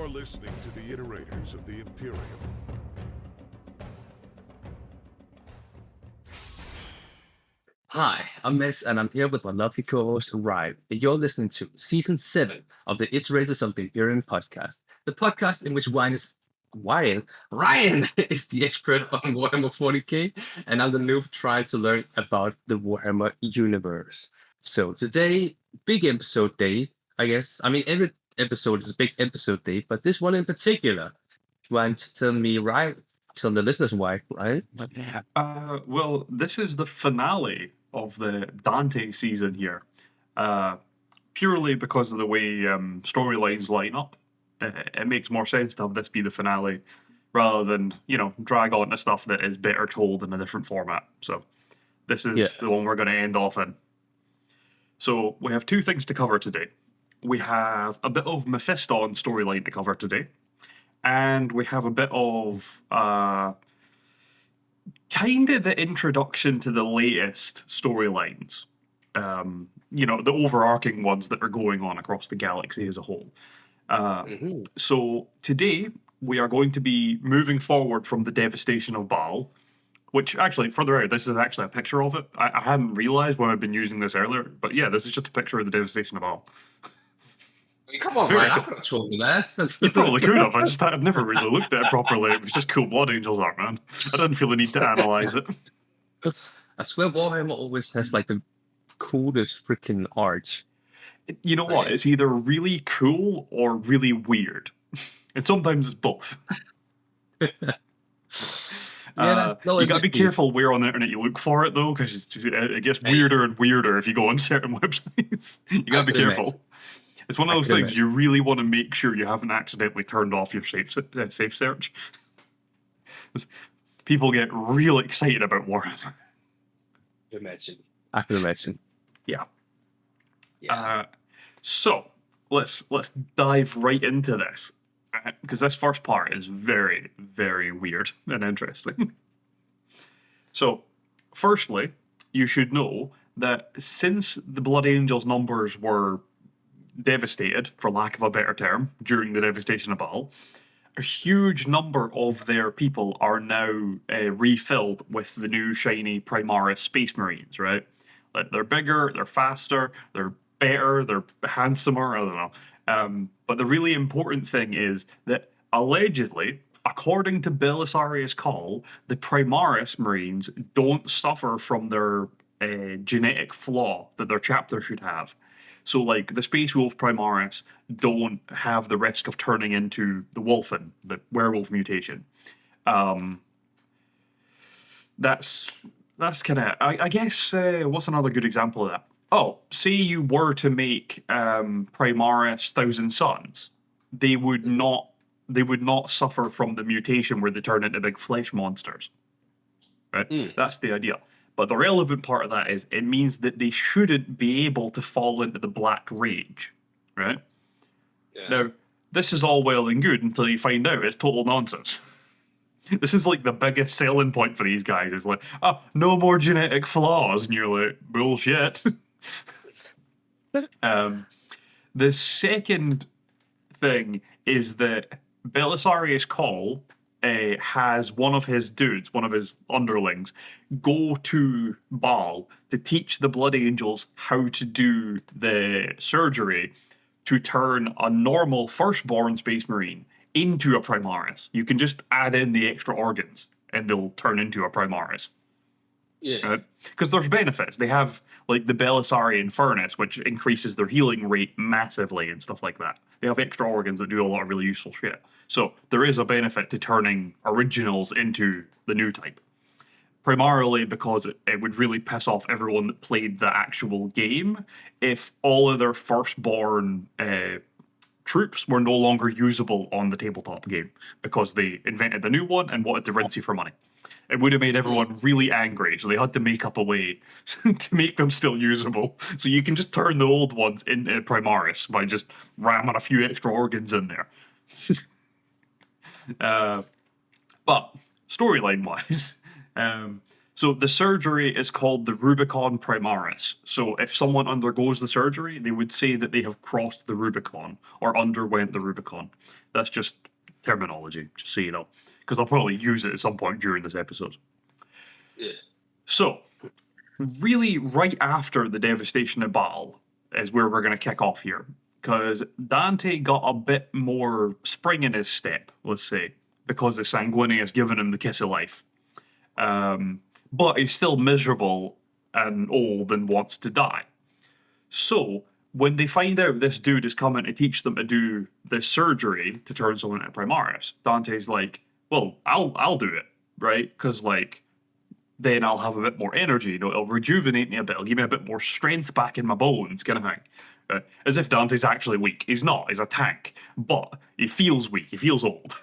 You're listening to the Iterators of the Imperium. Hi, I'm MEZ, and I'm here with my lovely co-host Ryan, and you're listening to Season 7 of the Iterators of the Imperium podcast, the podcast in which Ryan is the expert on Warhammer 40k, and I'm the noob trying to learn about the Warhammer universe. So today, big episode day, I guess. I mean, every episode is a big episode day, but this one in particular. Ryan, tell the listeners why, right? Well, this is the finale of the Dante season here. Purely because of the way storylines line up. It makes more sense to have this be the finale rather than, drag on to stuff that is better told in a different format. So this is the one we're going to end off in. So we have two things to cover today. We have a bit of Mephiston storyline to cover today. And we have a bit of kind of the introduction to the latest storylines. The overarching ones that are going on across the galaxy as a whole. So today we are going to be moving forward from the devastation of Baal, which actually, further out, this is actually a picture of it. I hadn't realized when I'd been using this earlier, but yeah, this is just a picture of the devastation of Baal. Come on, man, I could have told you that. You probably could have. I've never really looked at it properly. It was just cool blood angels art, man. I didn't feel the need to analyze it. I swear Warhammer always has like the coolest freaking art. You know what? It's either really cool or really weird. And sometimes it's both. You gotta be careful where on the internet you look for it, though, because it gets weirder and weirder if you go on certain websites. You gotta be careful. It's one of those things you really want to make sure you haven't accidentally turned off your safe search. People get real excited about Warhammer. I can imagine. Yeah. So let's dive right into this, because this first part is very, very weird and interesting. So, firstly, you should know that since the Blood Angels numbers were devastated, for lack of a better term, during the devastation of Baal, a huge number of their people are now refilled with the new shiny Primaris Space Marines, right? Like, they're bigger, they're faster, they're better, they're handsomer, I don't know. But the really important thing is that, allegedly, according to Belisarius Call, the Primaris Marines don't suffer from their genetic flaw that their chapter should have. So, like, the Space Wolf Primaris don't have the risk of turning into the Wolfen, the werewolf mutation. That's kind of... I guess, what's another good example of that? Oh, say you were to make Primaris Thousand Suns, they would not suffer from the mutation where they turn into big flesh monsters. Right? That's the idea. But the relevant part of that is it means that they shouldn't be able to fall into the Black Rage, right? Yeah. Now, this is all well and good until you find out it's total nonsense. This is like the biggest selling point for these guys. Is like, no more genetic flaws. And you're like, bullshit. The second thing is that Belisarius Call has one of his dudes, one of his underlings, go to Baal to teach the Blood Angels how to do the surgery to turn a normal firstborn Space Marine into a Primaris. You can just add in the extra organs and they'll turn into a Primaris. Yeah. Because there's benefits. They have, like, the Belisarian Furnace, which increases their healing rate massively and stuff like that. They have extra organs that do a lot of really useful shit. So there is a benefit to turning originals into the new type. Primarily because it would really piss off everyone that played the actual game if all of their firstborn troops were no longer usable on the tabletop game because they invented the new one and wanted to rinse you for money. It would have made everyone really angry, so they had to make up a way to make them still usable. So you can just turn the old ones into Primaris by just ramming a few extra organs in there. But storyline-wise, So the surgery is called the Rubicon Primaris. So if someone undergoes the surgery, they would say that they have crossed the Rubicon or underwent the Rubicon. That's just terminology, just so you know, because I'll probably use it at some point during this episode. Yeah. So, really, right after the devastation of Baal is where we're going to kick off here, because Dante got a bit more spring in his step, let's say, because the Sanguinius has given him the kiss of life. But he's still miserable and old and wants to die. So, when they find out this dude is coming to teach them to do this surgery to turn someone into Primaris, Dante's like, well, I'll do it, right? Because, like, then I'll have a bit more energy, you know, it'll rejuvenate me a bit, it'll give me a bit more strength back in my bones, kind of thing. As if Dante's actually weak. He's not, he's a tank. But he feels weak, he feels old.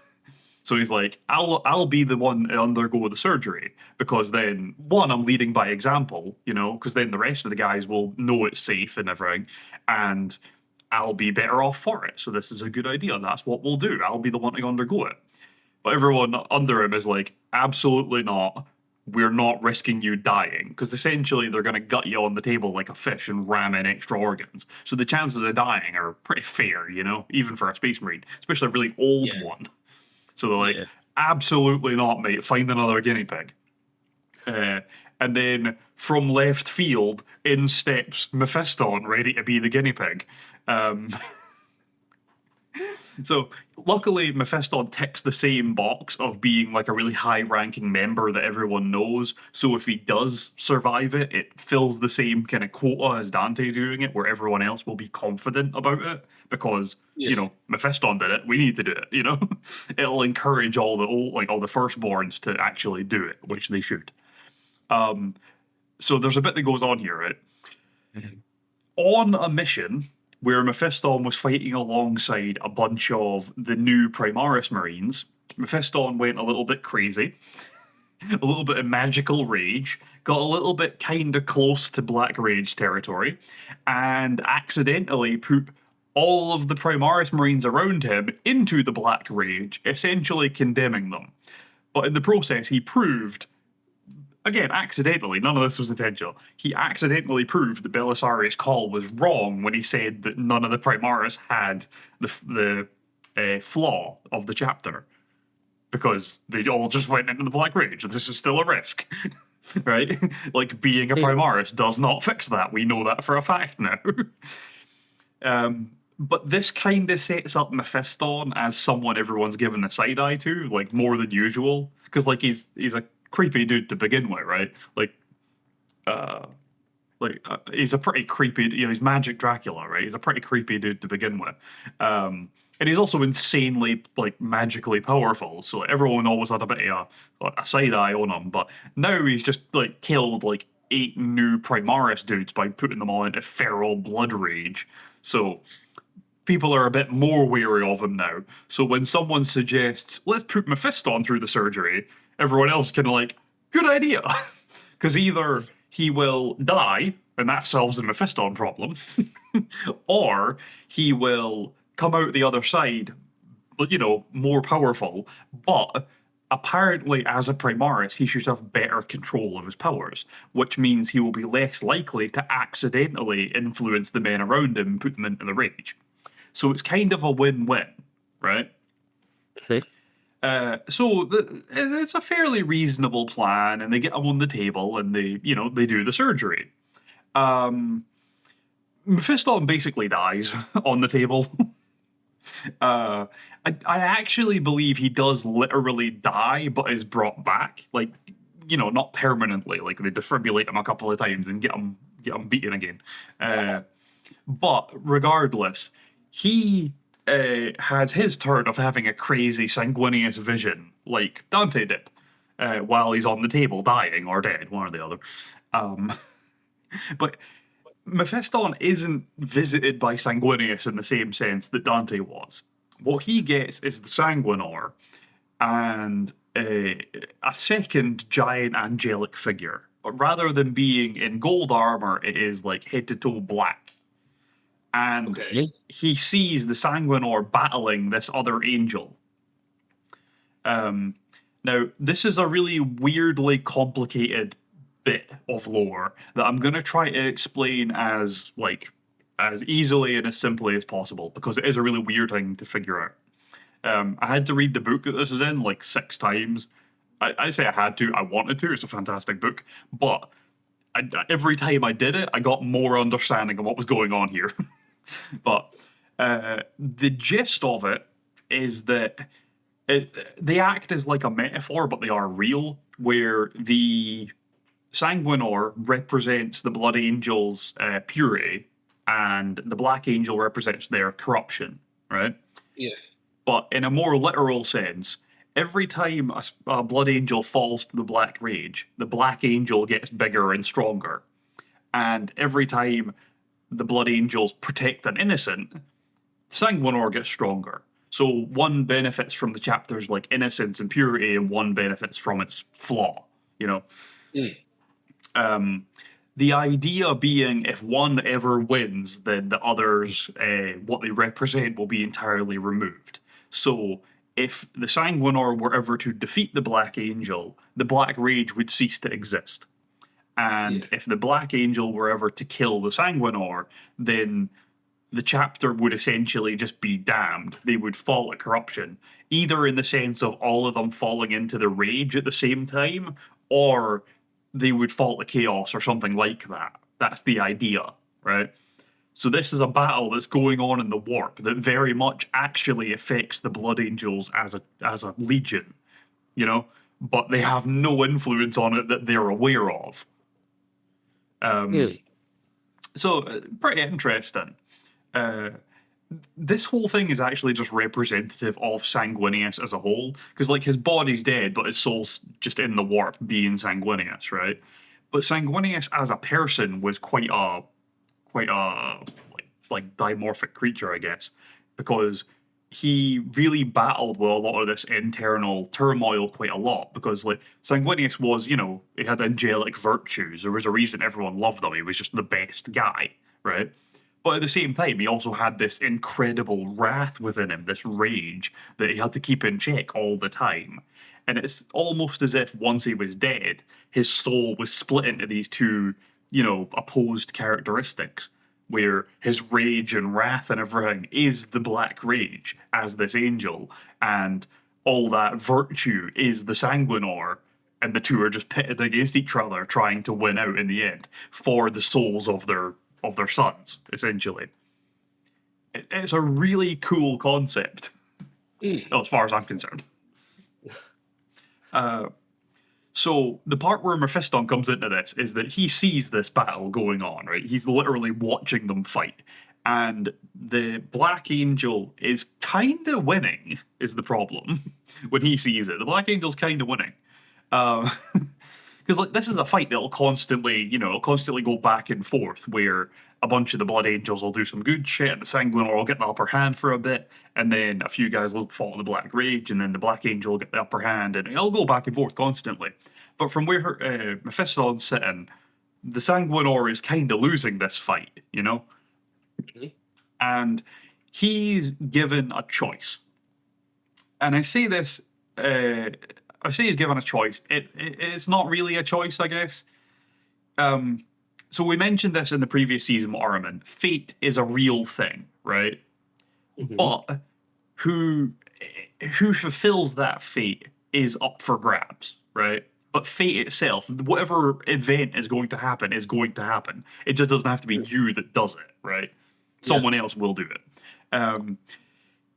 So he's like, I'll be the one to undergo the surgery, because then, one, I'm leading by example, you know, because then the rest of the guys will know it's safe and everything, and I'll be better off for it. So this is a good idea. That's what we'll do. I'll be the one to undergo it. But everyone under him is like, absolutely not. We're not risking you dying, because essentially they're going to gut you on the table like a fish and ram in extra organs. So the chances of dying are pretty fair, you know, even for a space marine, especially a really old one. So they're like, absolutely not, mate. Find another guinea pig. And then from left field, in steps Mephiston, ready to be the guinea pig. So luckily, Mephiston ticks the same box of being like a really high-ranking member that everyone knows. So if he does survive it, it fills the same kind of quota as Dante doing it, where everyone else will be confident about it because you know Mephiston did it. We need to do it. You know, it'll encourage all the firstborns to actually do it, which they should. So there's a bit that goes on here, right? On a mission where Mephiston was fighting alongside a bunch of the new Primaris Marines, Mephiston went a little bit crazy, a little bit of magical rage, got a little bit kind of close to Black Rage territory, and accidentally put all of the Primaris Marines around him into the Black Rage, essentially condemning them. But in the process, he proved, again, accidentally, none of this was intentional, he accidentally proved that Belisarius' call was wrong when he said that none of the Primaris had the flaw of the chapter. Because they all just went into the Black Rage. This is still a risk. Right? Like, being a Primaris does not fix that. We know that for a fact now. But this kind of sets up Mephiston as someone everyone's given the side eye to, like, more than usual. Because, like, he's a creepy dude to begin with, right? He's a pretty creepy, you know, he's Magic Dracula, right? He's a pretty creepy dude to begin with. And he's also insanely, like, magically powerful, so everyone always had a bit of a side eye on him, but now he's just, like, killed, like, 8 new Primaris dudes by putting them all into feral blood rage, so people are a bit more wary of him now. So when someone suggests, let's put Mephiston through the surgery, everyone else can, like, good idea. Because either he will die, and that solves the Mephiston problem, or he will come out the other side, you know, more powerful, but apparently as a Primaris, he should have better control of his powers, which means he will be less likely to accidentally influence the men around him and put them into the rage. So it's kind of a win-win, right? Okay. So it's a fairly reasonable plan, and they get him on the table, and they do the surgery. Mephiston basically dies on the table. I actually believe he does literally die, but is brought back, like, you know, not permanently. Like, they defibrillate him a couple of times and get him beaten again. But regardless, he has his turn of having a crazy sanguineous vision, like Dante did, while he's on the table dying or dead, one or the other. But Mephiston isn't visited by Sanguinius in the same sense that Dante was. What he gets is the Sanguinor and a second giant angelic figure. But rather than being in gold armor, it is like head to toe black. And he sees the Sanguinor battling this other angel. Now, this is a really weirdly complicated bit of lore that I'm going to try to explain as easily and as simply as possible, because it is a really weird thing to figure out. I had to read the book that this is in like 6 times. I say I had to, I wanted to. It's a fantastic book, but every time I did it, I got more understanding of what was going on here. But the gist of it is that they act as like a metaphor, but they are real, where the Sanguinor represents the Blood Angel's purity, and the Black Angel represents their corruption, right? Yeah. But in a more literal sense, every time a Blood Angel falls to the Black Rage, the Black Angel gets bigger and stronger. And every time the Blood Angels protect an innocent, Sanguinor gets stronger. So one benefits from the chapter's like innocence and purity, and one benefits from its flaw, you know? The idea being, if one ever wins, then the others, what they represent, will be entirely removed. So, if the Sanguinor were ever to defeat the Black Angel, the Black Rage would cease to exist. And if the Black Angel were ever to kill the Sanguinor, then the chapter would essentially just be damned. They would fall to corruption, either in the sense of all of them falling into the Rage at the same time, or they would fall to chaos or something like that. That's the idea, right? So this is a battle that's going on in the warp that very much actually affects the Blood Angels as a legion, you know, but they have no influence on it that they're aware of. So pretty interesting. This whole thing is actually just representative of Sanguinius as a whole, because like his body's dead, but his soul's just in the warp, being Sanguinius, right? But Sanguinius as a person was quite a like dimorphic creature, I guess, because he really battled with a lot of this internal turmoil quite a lot, because like Sanguinius was, you know, he had angelic virtues. There was a reason everyone loved him. He was just the best guy, right? But at the same time, he also had this incredible wrath within him, this rage that he had to keep in check all the time. And it's almost as if once he was dead, his soul was split into these two, you know, opposed characteristics, where his rage and wrath and everything is the Black Rage as this angel, and all that virtue is the Sanguinor, and the two are just pitted against each other, trying to win out in the end for the souls of their sons, essentially. It's a really cool concept, as far as I'm concerned. So the part where Mephiston comes into this is that he sees this battle going on, right? He's literally watching them fight. And the Black Angel is kind of winning, is the problem, when he sees it. The Black Angel's kind of winning. Because like this is a fight that'll constantly go back and forth, where a bunch of the Blood Angels will do some good shit, and the Sanguinor will get the upper hand for a bit, and then a few guys will fall in the Black Rage, and then the Black Angel will get the upper hand, and it'll go back and forth constantly. But from where Mephiston's sitting, the Sanguinor is kind of losing this fight, you know? And he's given a choice. And I say this... I say he's given a choice. It's not really a choice, I guess. So we mentioned this in the previous season with Armin. Fate is a real thing, right? But who fulfills that fate is up for grabs, right? But fate itself, whatever event is going to happen, is going to happen. It just doesn't have to be you that does it, right? Someone else will do it.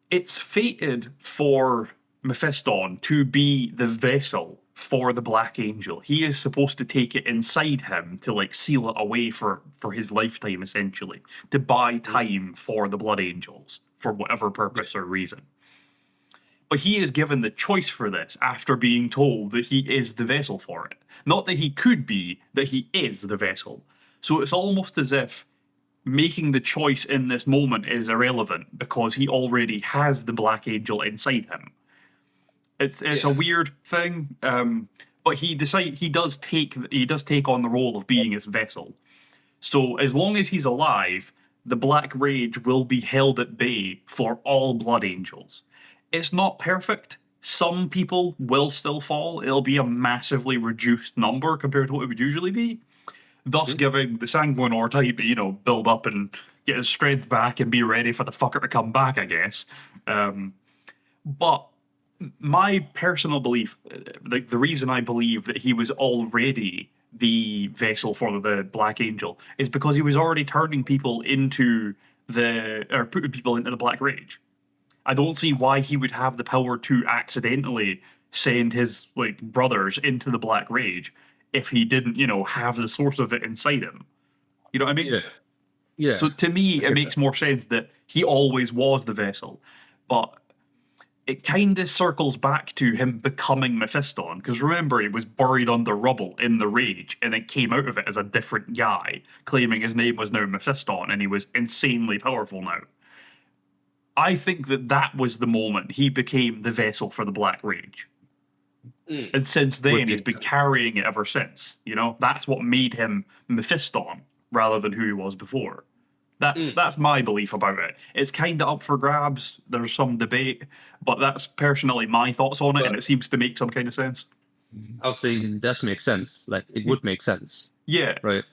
It's fated for Mephiston to be the vessel for the Black Angel. He is supposed to take it inside him to like seal it away for his lifetime, essentially, to buy time for the Blood Angels for whatever purpose or reason. But he is given the choice for this after being told that he is the vessel for it. Not that he could be, that he is the vessel. So it's almost as if making the choice in this moment is irrelevant, because he already has the Black Angel inside him. It's a weird thing, but he does take on the role of being his vessel. So as long as he's alive, the Black Rage will be held at bay for all Blood Angels. It's not perfect. some people will still fall. It'll be a massively reduced number compared to what it would usually be, thus giving the Sanguinor time to, build up and get his strength back and be ready for the fucker to come back, I guess. But my personal belief, the reason I believe that he was already the vessel for the Black Angel is because he was already turning people into putting people into the Black Rage. I don't see why he would have the power to accidentally send his brothers into the Black Rage if he didn't, have the source of it inside him. You know what I mean? Yeah. Yeah. So to me, it makes more sense that he always was the vessel, but it kind of circles back to him becoming Mephiston, because remember, he was buried under rubble in the Rage, and then came out of it as a different guy, claiming his name was now Mephiston, and he was insanely powerful now. I think that was the moment he became the vessel for the Black Rage. And since then, he's been carrying it ever since. That's what made him Mephiston, rather than who he was before. That's my belief about it. It's kind of up for grabs. There's some debate, but that's personally my thoughts on it, and it seems to make some kind of sense. I'll say it does make sense. It would make sense. Yeah. Right.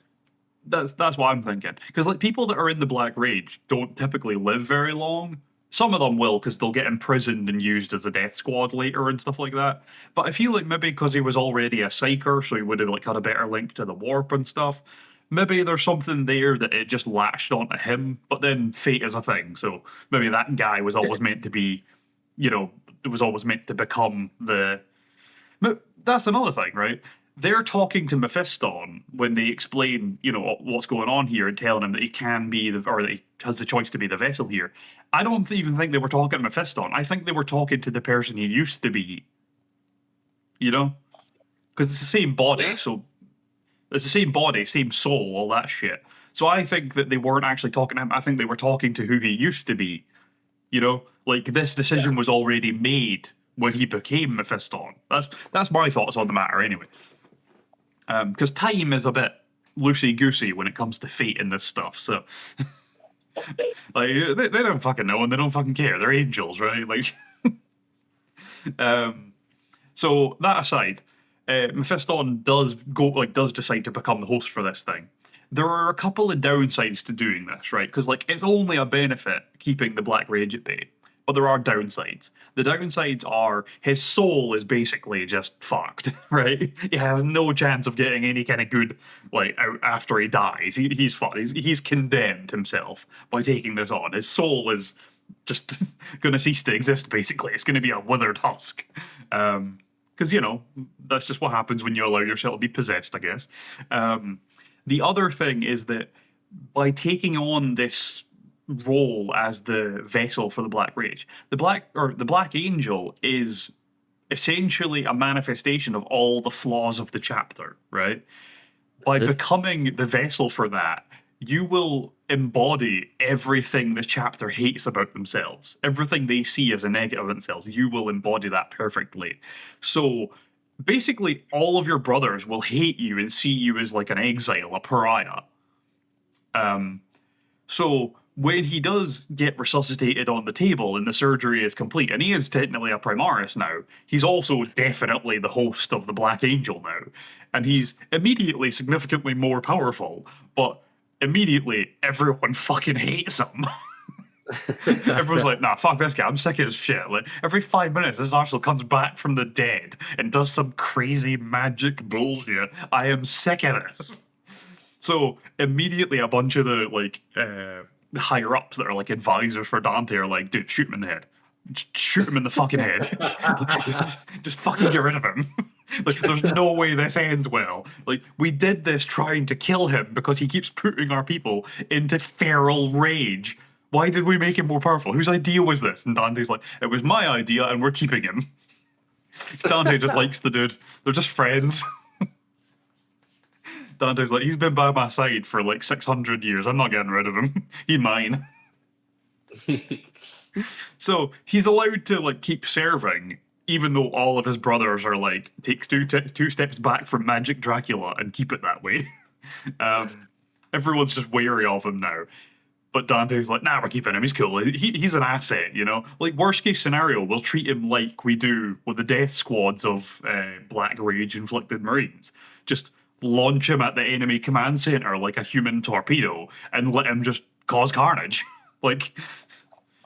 That's what I'm thinking. Because people that are in the Black Rage don't typically live very long. Some of them will, because they'll get imprisoned and used as a death squad later and stuff like that. But I feel like maybe because he was already a psyker, so he would have had a better link to the warp and stuff. Maybe there's something there that it just latched onto him, but then fate is a thing. So maybe that guy was always meant to be, was always meant to become the... That's another thing, right? They're talking to Mephiston when they explain, what's going on here and telling him that he can be, or that he has the choice to be the vessel here. I don't even think they were talking to Mephiston. I think they were talking to the person he used to be. Because it's the same body, so... It's the same body, same soul, all that shit. So I think that they weren't actually talking to him. I think they were talking to who he used to be. This decision was already made when he became Mephiston. That's my thoughts on the matter, anyway. Because time is a bit loosey-goosey when it comes to fate in this stuff, so... they don't fucking know and they don't fucking care. They're angels, right? So, that aside... Mephiston does decide to become the host for this thing. There are a couple of downsides to doing this, right? Because it's only a benefit keeping the Black Rage at bay, but there are downsides. The downsides are his soul is basically just fucked, right? He has no chance of getting any kind of good out after he dies. He's fucked. He's condemned himself by taking this on. His soul is just going to cease to exist. Basically, it's going to be a withered husk. Because, that's just what happens when you allow yourself to be possessed, I guess. The other thing is that by taking on this role as the vessel for the Black Rage, the Black Angel is essentially a manifestation of all the flaws of the chapter, right? By becoming the vessel for that, you will embody everything the chapter hates about themselves. Everything they see as a negative of themselves, you will embody that perfectly. So basically all of your brothers will hate you and see you as an exile, a pariah. So when he does get resuscitated on the table and the surgery is complete, and he is technically a Primaris now, he's also definitely the host of the Black Angel now. And he's immediately significantly more powerful, but immediately everyone fucking hates him. Everyone's like, nah, fuck this guy, I'm sick of his shit. Every 5 minutes this arsehole comes back from the dead and does some crazy magic bullshit. I am sick of this. So immediately a bunch of the higher ups that are advisors for Dante are like, dude, shoot him in the head. Shoot him in the fucking head. just fucking get rid of him. There's no way this ends well. We did this trying to kill him because he keeps putting our people into feral rage. Why did we make him more powerful? Whose idea was this? And Dante's like, it was my idea and we're keeping him. Dante just likes the dude. They're just friends. Dante's like, he's been by my side for 600 years. I'm not getting rid of him. He's mine. So he's allowed to keep serving, even though all of his brothers are takes two steps back from Magic Dracula and keep it that way. Everyone's just wary of him now. But Dante's like, nah, we're keeping him. He's cool. He's an asset, you know? Like, worst case scenario, we'll treat him like we do with the death squads of Black Rage-inflicted Marines. Just launch him at the enemy command center like a human torpedo and let him just cause carnage. Like,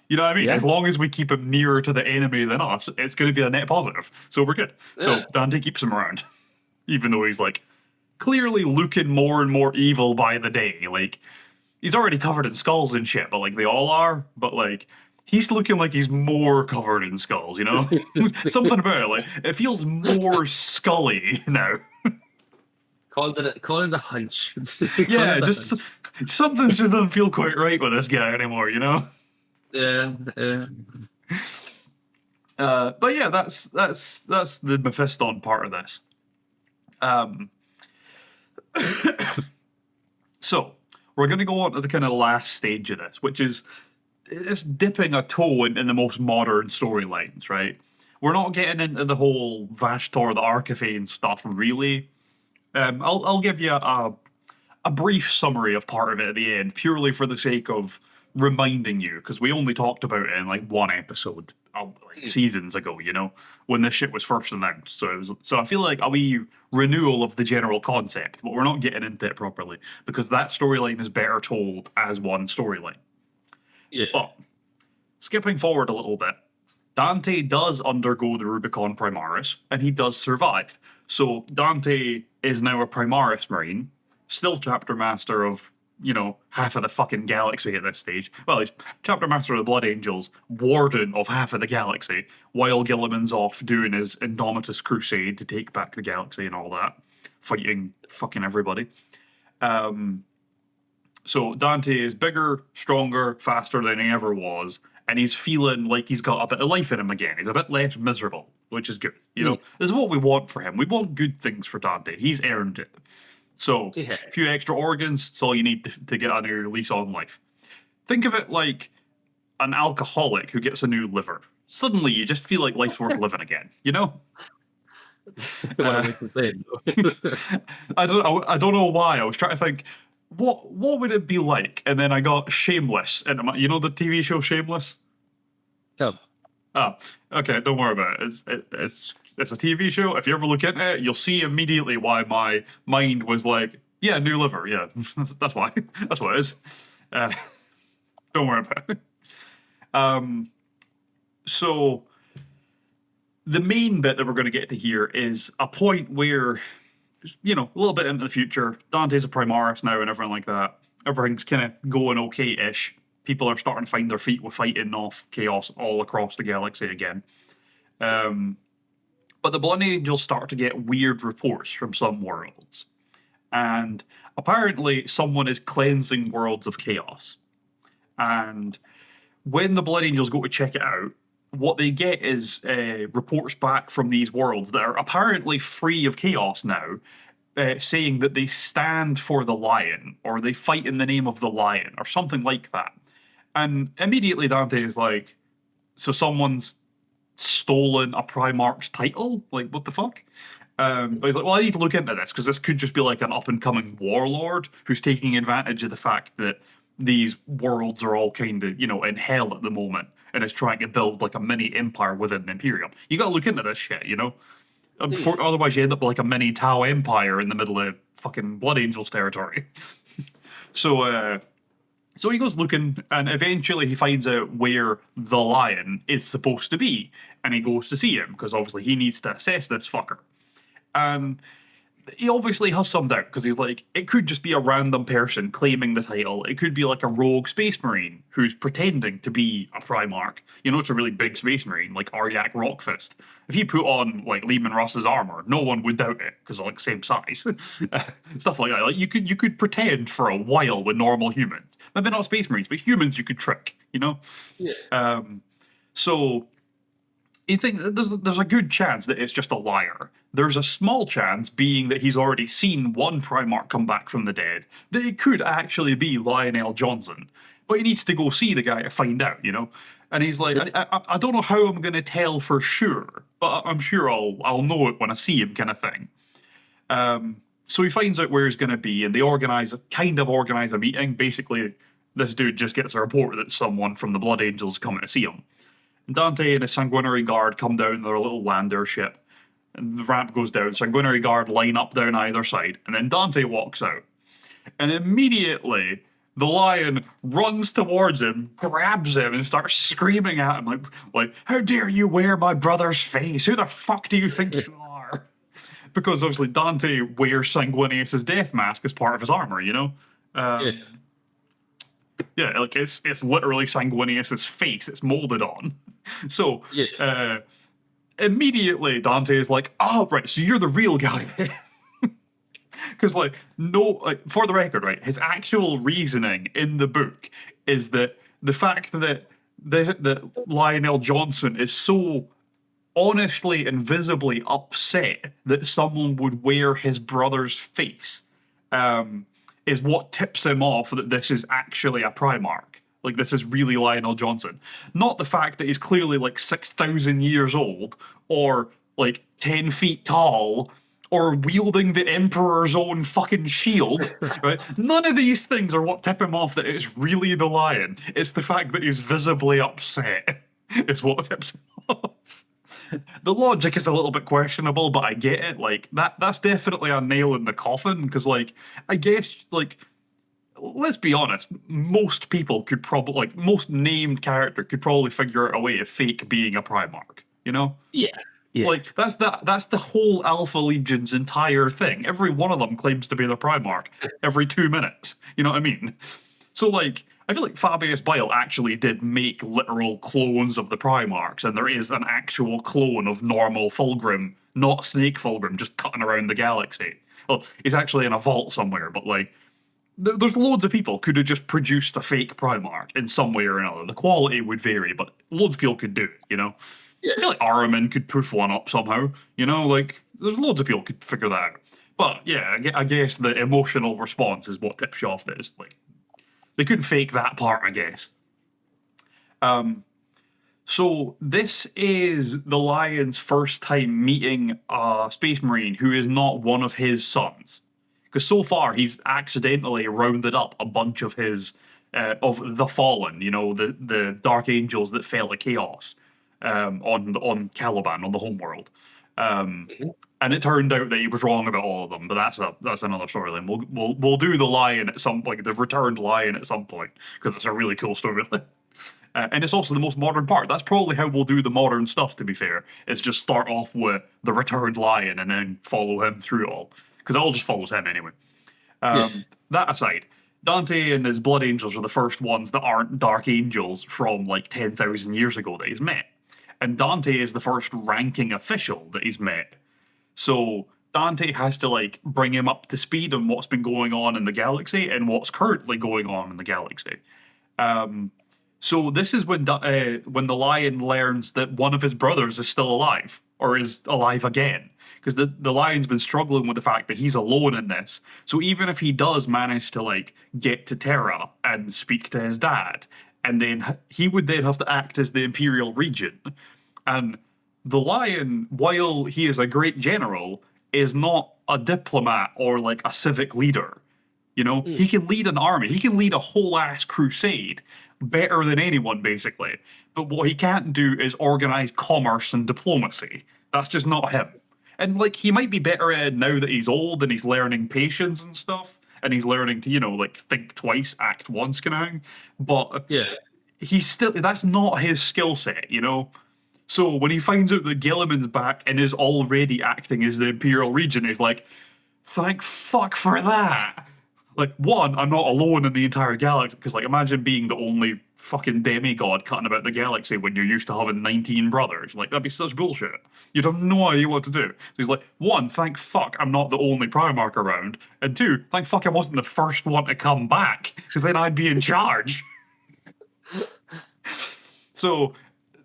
you know what I mean? Yeah. As long as we keep him nearer to the enemy than us, it's going to be a net positive. So we're good. So Dante keeps him around. Even though he's, like, clearly looking more and more evil by the day. Like, he's already covered in skulls and shit, but, like, they all are. But, like, he's looking like he's more covered in skulls, you know? Something about it. Like, it feels more scully now. Call it a hunch. Yeah, just something just doesn't feel quite right with this guy anymore, you know? Yeah. But yeah, that's the Mephiston part of this. So we're going to go on to the kind of last stage of this, which is it's dipping a toe in the most modern storylines, right? We're not getting into the whole Vashtor the Archifane stuff, really. I'll give you a brief summary of part of it at the end, purely for the sake of reminding you, because we only talked about it in like one episode seasons ago, you know, when this shit was first announced. So I feel like a wee renewal of the general concept, but we're not getting into it properly because that storyline is better told as one storyline. Yeah. But skipping forward a little bit, Dante does undergo the Rubicon Primaris, and he does survive. So Dante is now a Primaris Marine, still chapter master of, you know, half of the fucking galaxy at this stage. Well, he's chapter master of the Blood Angels, warden of half of the galaxy, while Gilliman's off doing his Indomitus crusade to take back the galaxy and all that, fighting fucking everybody. So Dante is bigger, stronger, faster than he ever was, and he's feeling like he's got a bit of life in him again. He's a bit less miserable, which is good. You know, this is what we want for him. We want good things for Dante. He's earned it. So, a few extra organs, that's all you need to get a new lease on life. Think of it like an alcoholic who gets a new liver. Suddenly, you just feel like life's worth living again, you know? I don't know why. I was trying to think, what would it be like? And then I got Shameless. And you know the TV show Shameless? Yeah. Oh, okay, don't worry about it. It's a TV show. If you ever look into it, you'll see immediately why my mind was like, yeah, new liver. Yeah, that's why. That's what it is. Don't worry about it. So the main bit that we're going to get to here is a point where, you know, a little bit into the future, Dante's a Primaris now and everything like that. Everything's kind of going okay-ish. People are starting to find their feet with fighting off chaos all across the galaxy again. But the Blood Angels start to get weird reports from some worlds. And apparently someone is cleansing worlds of chaos. And when the Blood Angels go to check it out, what they get is reports back from these worlds that are apparently free of chaos now, saying that they stand for the lion, or they fight in the name of the lion, or something like that. And immediately Dante is like, so someone's stolen a Primarch's title? Like, what the fuck? But he's like, well, I need to look into this, because this could just be like an up-and-coming warlord who's taking advantage of the fact that these worlds are all kind of, you know, in hell at the moment, and is trying to build like a mini empire within the Imperium. You gotta look into this shit, you know? Otherwise you end up like a mini Tau empire in the middle of fucking Blood Angels territory. So he goes looking, and eventually he finds out where the lion is supposed to be, and he goes to see him, because obviously he needs to assess this fucker. And he obviously has some doubt, because he's like, it could just be a random person claiming the title. It could be like a rogue space marine who's pretending to be a Primarch. You know, it's a really big space marine, like Aryak Rockfist. If he put on, like, Lehman Russ's armor, no one would doubt it, because they're, like, same size. Stuff like that. Like, you could pretend for a while with normal humans. Maybe not space marines, but humans you could trick, you know? Yeah. So you think there's a good chance that it's just a liar. There's a small chance, being that he's already seen one Primarch come back from the dead, that it could actually be Lionel Jonson. But he needs to go see the guy to find out, you know? And he's like, I don't know how I'm going to tell for sure, but I'm sure I'll know it when I see him, kind of thing. So he finds out where he's going to be, and they organize a meeting. Basically, this dude just gets a report that someone from the Blood Angels is coming to see him. And Dante and his Sanguinary Guard come down their little lander ship. And the ramp goes down, Sanguinary Guard line up down either side, and then Dante walks out. And immediately, the lion runs towards him, grabs him, and starts screaming at him like, how dare you wear my brother's face? Who the fuck do you think you are? Because obviously Dante wears Sanguinius's death mask as part of his armor, you know? Yeah, like it's literally Sanguinius's face it's molded on. So immediately Dante is like, oh, right, so you're the real guy then. Because, for the record, right, his actual reasoning in the book is that the fact that Lionel Jonson is so honestly and visibly upset that someone would wear his brother's face is what tips him off that this is actually a Primarch. Like, this is really Lionel Jonson. Not the fact that he's clearly, 6,000 years old, or, 10 feet tall, or wielding the Emperor's own fucking shield, right? None of these things are what tip him off that it's really the Lion. It's the fact that he's visibly upset is what tips him off. The logic is a little bit questionable, but I get it. That's definitely a nail in the coffin, because, I guess, let's be honest, most people could probably, most named character could probably figure out a way of fake being a Primarch, you know? Yeah. Yeah. That's the whole Alpha Legion's entire thing. Every one of them claims to be the Primarch every 2 minutes. You know what I mean? So, I feel like Fabius Bile actually did make literal clones of the Primarchs, and there is an actual clone of normal Fulgrim, not Snake Fulgrim, just cutting around the galaxy. Well, he's actually in a vault somewhere, but, there's loads of people could have just produced a fake Primarch in some way or another. The quality would vary, but loads of people could do it, you know? Yeah. I feel like Araman could poof one up somehow, you know? There's loads of people could figure that out. But, yeah, I guess the emotional response is what tips you off this. They couldn't fake that part, I guess. So this is the Lion's first time meeting a Space Marine who is not one of his sons. Because so far, he's accidentally rounded up a bunch of his, of the Fallen, you know, the Dark Angels that fell to Chaos. On Caliban, on the homeworld. And it turned out that he was wrong about all of them, but that's another storyline. We'll do the Lion at some the returned Lion at some point, because it's a really cool storyline. And it's also the most modern part. That's probably how we'll do the modern stuff, to be fair, is just start off with the returned Lion and then follow him through it all. Because it all just follows him anyway. That aside, Dante and his Blood Angels are the first ones that aren't Dark Angels from 10,000 years ago that he's met. And Dante is the first ranking official that he's met. So Dante has to bring him up to speed on what's been going on in the galaxy and what's currently going on in the galaxy. So this is when the Lion learns that one of his brothers is still alive, or is alive again. Because the Lion's been struggling with the fact that he's alone in this. So even if he does manage to get to Terra and speak to his dad, and then he would then have to act as the Imperial Regent. And the Lion, while he is a great general, is not a diplomat or a civic leader. You know, he can lead an army. He can lead a whole ass crusade better than anyone, basically. But what he can't do is organize commerce and diplomacy. That's just not him. And he might be better at it now that he's old and he's learning patience and stuff. And he's learning to, think twice, act once kind of thing. But he's still, that's not his skill set, you know? So when he finds out that Gilliman's back and is already acting as the Imperial Regent, he's like, thank fuck for that. One, I'm not alone in the entire galaxy, because, imagine being the only fucking demigod cutting about the galaxy when you're used to having 19 brothers. That'd be such bullshit. You'd have no idea what to do. So he's like, one, thank fuck I'm not the only Primarch around, and two, thank fuck I wasn't the first one to come back, because then I'd be in charge. So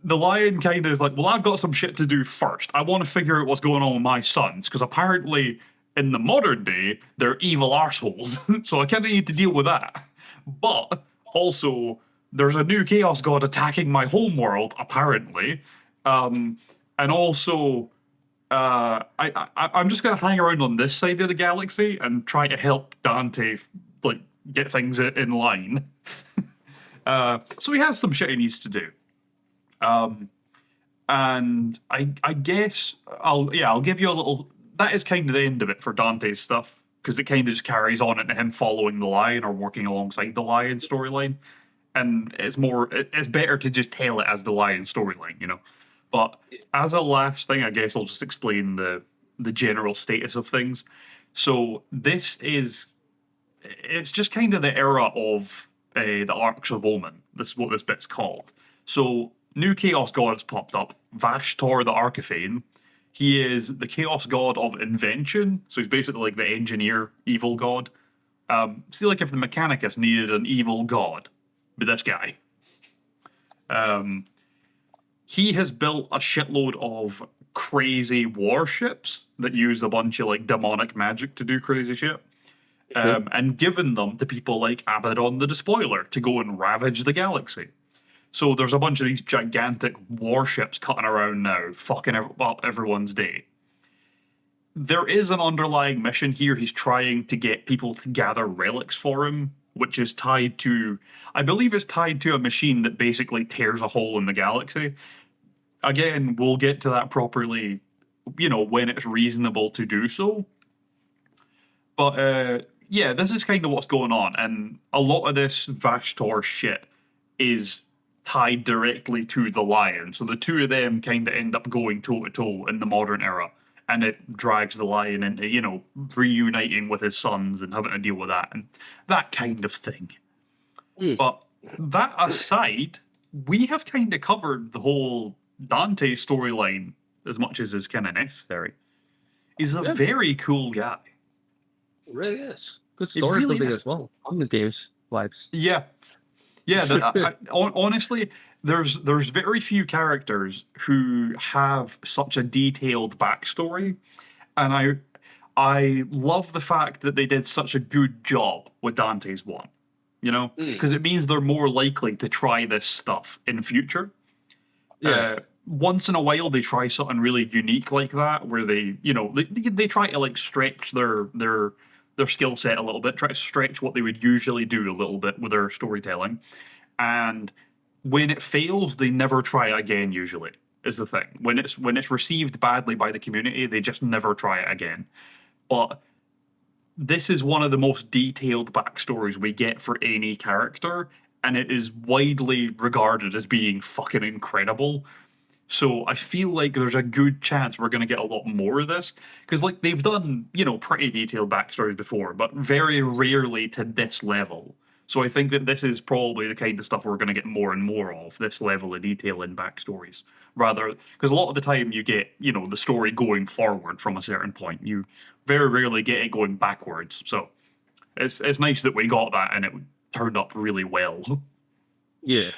the Lion kind of is like, well, I've got some shit to do first. I want to figure out what's going on with my sons, because apparently in the modern day, they're evil arseholes. So I kind of need to deal with that. But also, there's a new Chaos God attacking my home world, apparently. And also, I'm just going to hang around on this side of the galaxy and try to help Dante, get things in line. So he has some shit he needs to do. And I guess I'll give you a little. That is kind of the end of it for Dante's stuff, because it kind of just carries on into him following the Lion or working alongside the Lion storyline, and it's better to just tell it as the Lion storyline, you know. But as a last thing, I guess I'll just explain the general status of things. So it's just kind of the era of the Arcs of Omen. This is what this bit's called. So new Chaos God has popped up. Vashtor the Archiphane. He is the Chaos God of invention. So he's basically like the engineer, evil god. See, like if the Mechanicus needed an evil god, with this guy. He has built a shitload of crazy warships that use a bunch of like demonic magic to do crazy shit. And given them to people like Abaddon the Despoiler to go and ravage the galaxy. So there's a bunch of these gigantic warships cutting around now, fucking up everyone's day. There is an underlying mission here. He's trying to get people to gather relics for him, which is tied to, I believe it's tied to a machine that basically tears a hole in the galaxy. Again, we'll get to that properly, you know, when it's reasonable to do so. But yeah, this is kind of what's going on, and a lot of this Vashtor shit is tied directly to the Lion. So the two of them kind of end up going toe-to-toe in the modern era, and it drags the Lion into, you know, reuniting with his sons and having to deal with that, and that kind of thing. But that aside, we have kind of covered the whole Dante storyline as much as is kind of necessary. He's a very cool guy. It really is. Good story really building as well. On the game's vibes. Yeah. Honestly, there's very few characters who have such a detailed backstory, and I love the fact that they did such a good job with Dante's one. You know, because it means they're more likely to try this stuff in future. Yeah. Once in a while, they try something really unique like that, where they, you know, they try to like stretch their skill set a little bit, try to stretch what they would usually do a little bit with their storytelling. And when it fails, they never try it again, usually, is the thing. When it's received badly by the community, they just never try it again. But this is one of the most detailed backstories we get for any character, and it is widely regarded as being fucking incredible. So I feel like there's a good chance we're going to get a lot more of this. Because, like, they've done, you know, pretty detailed backstories before, but very rarely to this level. So I think that this is probably the kind of stuff we're going to get more and more of, this level of detail in backstories. Rather, because a lot of the time you get, you know, the story going forward from a certain point. You very rarely get it going backwards. So it's nice that we got that and it turned up really well. Yeah.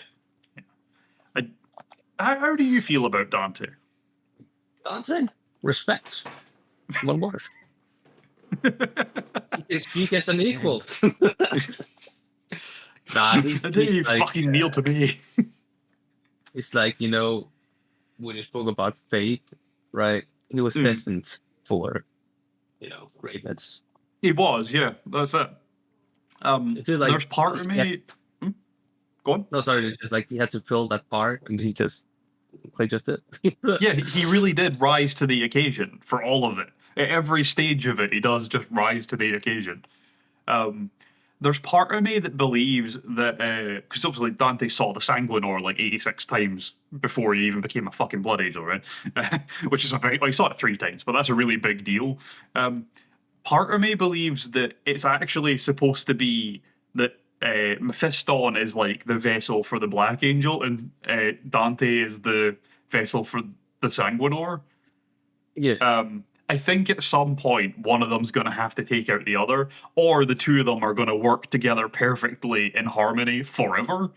How do you feel about Dante? Dante? Respect. One word. He gets an equal. Nah, he's like, fucking kneel to me. It's like, you know, when you spoke about fate, right? He was destined for, you know, greatness. He was, yeah. That's it. Like there's part of me... Go on. No, sorry. It's just like he had to fill that part, and he just did. Yeah, he really did rise to the occasion for all of it. At every stage of it, he does just rise to the occasion. There's part of me that believes that, because obviously Dante saw the Sanguinor like 86 times before he even became a fucking Blood Angel, right? Which is well, he saw it 3 times, but that's a really big deal. Part of me believes that it's actually supposed to be that Mephiston is like the vessel for the Black Angel, and Dante is the vessel for the Sanguinor. Yeah. I think at some point one of them's going to have to take out the other, or the two of them are going to work together perfectly in harmony forever,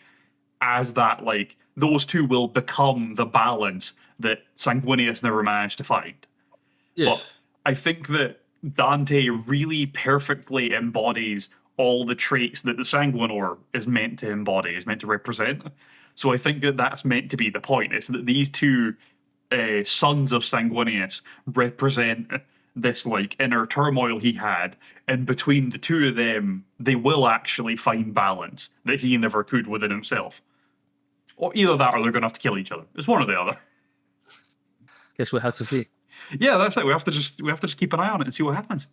as that, like, those two will become the balance that Sanguinius never managed to find. Yeah. But I think that Dante really perfectly embodies all the traits that the Sanguinor is meant to embody, is meant to represent. So I think that that's meant to be the point. It's that these two sons of Sanguinius represent this like inner turmoil he had, and between the two of them, they will actually find balance that he never could within himself. Or either that, or they're going to have to kill each other. It's one or the other. Guess we'll have to see. Yeah, that's it. We have to just keep an eye on it and see what happens.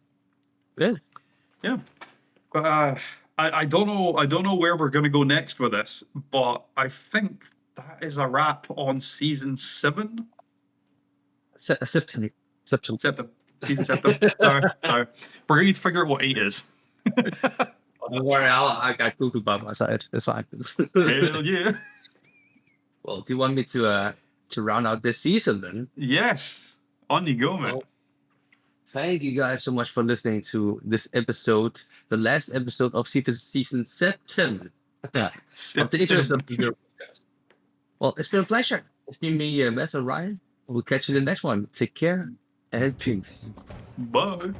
Really? Yeah, but I don't know where we're going to go next with this, but I think that is a wrap on season 7. Septum. Season 7. Sorry. We're going to need to figure out what 8 is. Don't worry, I got Google by my side. It's fine. Hell yeah. Well, do you want me to round out this season then? Yes. On you go, man. Well, thank you guys so much for listening to this episode, the last episode of season 7 of the Iterators of the Imperium podcast. Well, it's been a pleasure. It's been me, MEZ and Ryan. We'll catch you in the next one. Take care and peace. Bye.